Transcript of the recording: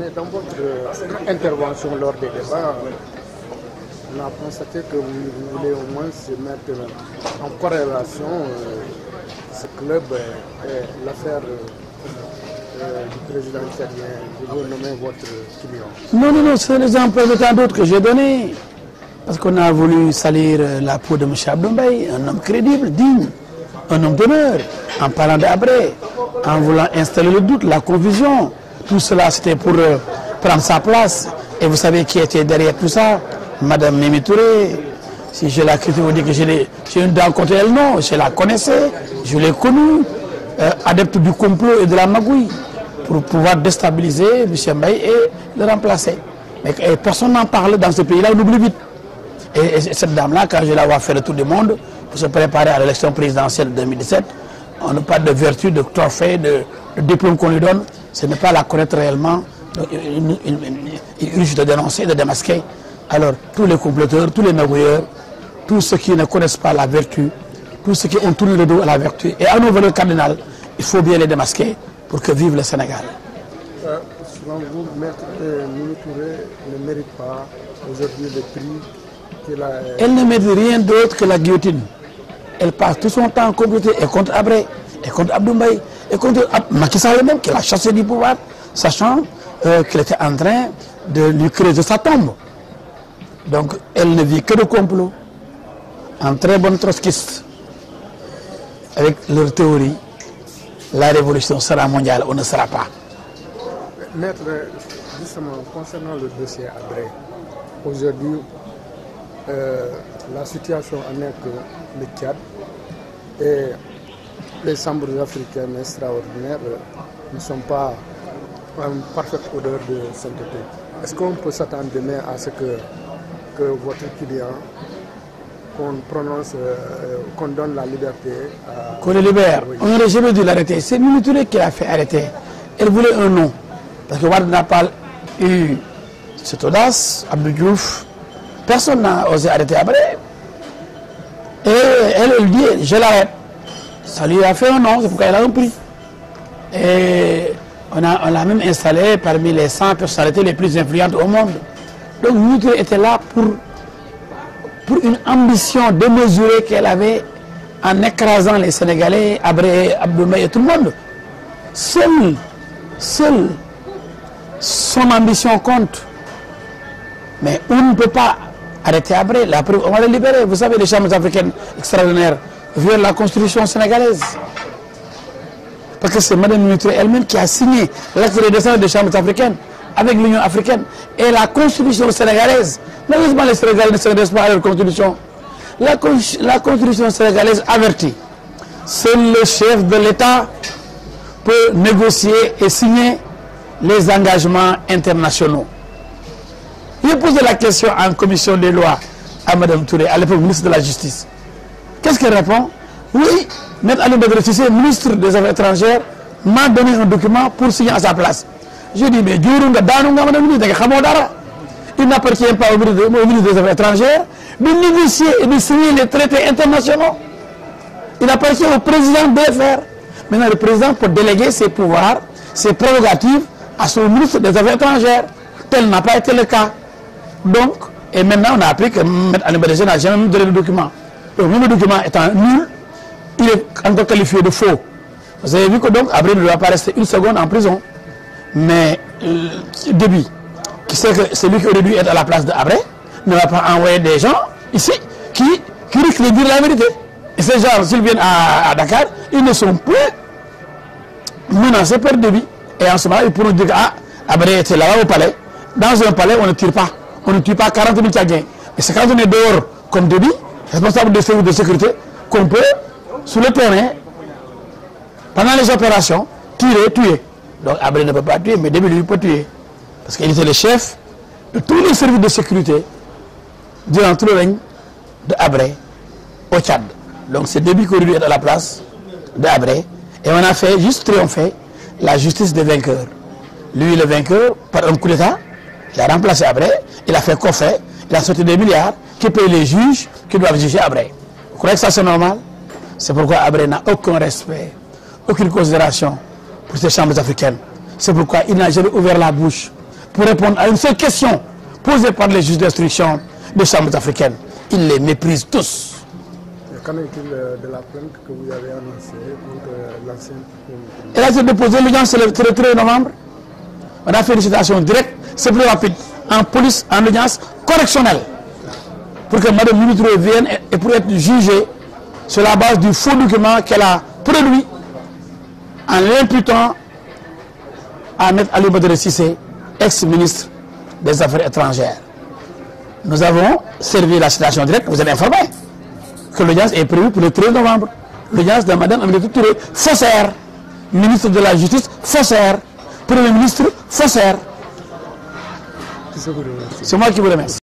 mais dans votre intervention lors des débats, on a constaté que vous voulez au moins se mettre en corrélation ce club et l'affaire du président italien. Vous nommez votre client. Non, c'est l'exemple de tant d'autres que j'ai donné. Parce qu'on a voulu salir la peau de M. Abdou Mbaye, un homme crédible, digne, un homme d'honneur, en parlant d'Habré, en voulant installer le doute, la confusion. Tout cela, c'était pour prendre sa place. Et vous savez qui était derrière tout ça? Madame Mimi Touré. Si je la critique, vous dites que j'ai une dent contre elle, non. Je la connaissais, je l'ai connue, adepte du complot et de la magouille, pour pouvoir déstabiliser M. Mbaye et le remplacer. Mais personne n'en parle dans ce pays-là, on oublie vite. Et cette dame-là, quand je la vois faire le tour du monde, pour se préparer à l'élection présidentielle de 2017, on n'a pas de vertu, de trophée, de diplôme qu'on lui donne. Ce n'est pas la connaître réellement. Donc, il risque de dénoncer, de démasquer. Alors, tous les comploteurs, tous les magouilleurs, tous ceux qui ne connaissent pas la vertu, tous ceux qui ont tourné le dos à la vertu et à nos valeurs cardinales, il faut bien les démasquer pour que vive le Sénégal. Selon vous, Maître Mimi Touré ne mérite pas aujourd'hui le prix qu'elle a... Elle ne mérite rien d'autre que la guillotine. Elle passe tout son temps en comploter et contre Habré, et contre Abdou Mbaye, et contre Macky Sall même, qui l'a chassé du pouvoir, sachant qu'il était en train de lui creuser sa tombe. Donc, elle ne vit que de complot. En très bonne trotskiste, avec leur théorie, la révolution sera mondiale, on ne sera pas. Maître, justement, concernant le dossier Habré, aujourd'hui, la situation en est que le Tchad et les chambres africaines extraordinaires ne sont pas en parfaite odeur de sainteté. Est-ce qu'on peut s'attendre demain à ce que votre client, qu'on prononce, qu'on donne la liberté à... Qu'on le libère. Oui. On n'aurait jamais dû l'arrêter. C'est Mimi Touré qui l'a fait arrêter. Elle voulait un nom. Parce que Wade n'a pas eu cette audace, Abdou Diouf. Personne n'a osé arrêter Habré. Et elle dit, je l'arrête. Ça lui a fait un nom, c'est pourquoi elle a un prix. Et on l'a même installé parmi les 100 personnalités les plus influentes au monde. Donc Mimi Touré était là pour une ambition démesurée qu'elle avait en écrasant les Sénégalais, Habré, Abdou Mbaye et tout le monde. Seule son ambition compte. Mais on ne peut pas arrêter Habré. La preuve, on va le libérer. Vous savez, les chambres africaines extraordinaires violent la constitution sénégalaise. Parce que c'est Mme Mimi Touré elle-même qui a signé l'acte de descente des chambres africaines avec l'Union africaine. Et la constitution sénégalaise, malheureusement les Sénégalais ne s'intéressent pas à leur constitution. La constitution sénégalaise avertit. Seul le chef de l'État peut négocier et signer les engagements internationaux. J'ai posé la question en commission des lois à Mme Touré, à l'époque ministre de la Justice. Qu'est-ce qu'elle répond? Oui, M. Ali Badr Cissé, ministre des Affaires étrangères, m'a donné un document pour signer à sa place. Je dis, mais il n'appartient pas au ministre des Affaires étrangères de négocier et de signer les traités internationaux. Il appartient au président de le faire. Maintenant, le président peut déléguer ses pouvoirs, ses prérogatives à son ministre des Affaires étrangères. Tel n'a pas été le cas. Donc, et maintenant, on a appris que M. Ali Badr Cissé n'a jamais donné le document. Donc, même le document étant nul, il est encore qualifié de faux. Vous avez vu que donc, Habré ne doit pas rester une seconde en prison. Mais Déby, qui sait que c'est lui qui aurait dû être à la place de Habré, ne va pas envoyer des gens ici qui risquent de dire la vérité. Et ces gens, s'ils viennent à Dakar, ils ne sont plus menacés par Déby. Et en ce moment, ils pourront dire que Habré était là-bas au palais. Dans un palais, on ne tire pas. On ne tue pas 40 000 Tchadiens. Et c'est quand on est dehors, comme Déby, responsable des services de sécurité, qu'on peut, sur le terrain, pendant les opérations, tirer, tuer. Donc Habré ne peut pas tuer, mais Déby lui peut tuer. Parce qu'il était le chef de tous les services de sécurité durant tout le règne de Habré au Tchad. Donc c'est Déby qui aurait dû être à la place de Habré. Et on a fait juste triompher la justice des vainqueurs. Lui, le vainqueur, par un coup d'État, il a remplacé Habré, il a fait coffret, il a sorti des milliards qui payent les juges qui doivent juger Habré. Vous croyez que ça c'est normal? C'est pourquoi Habré n'a aucun respect, aucune considération pour ces chambres africaines. C'est pourquoi il n'a jamais ouvert la bouche pour répondre à une seule question posée par les juges d'instruction des chambres africaines. Ils les méprisent tous. Qu'en est-il de la plainte que vous avez annoncée contre l'ancien premier? Elle a été déposée, l'audience c'est le 13 novembre. On a fait une citation directe, c'est plus rapide, en police, en audience correctionnelle, pour que Mme Mimi Touré vienne et pour être jugée sur la base du faux document qu'elle a produit en l'imputant à M. Ali Badara Cissé, ex-ministre des Affaires étrangères. Nous avons servi la citation directe, vous êtes informé que l'audience est prévue pour le 13 novembre. L'audience de Mme Aminata Touré, faussaire, ministre de la Justice, faussaire, Premier ministre, faussaire. C'est moi qui vous remercie.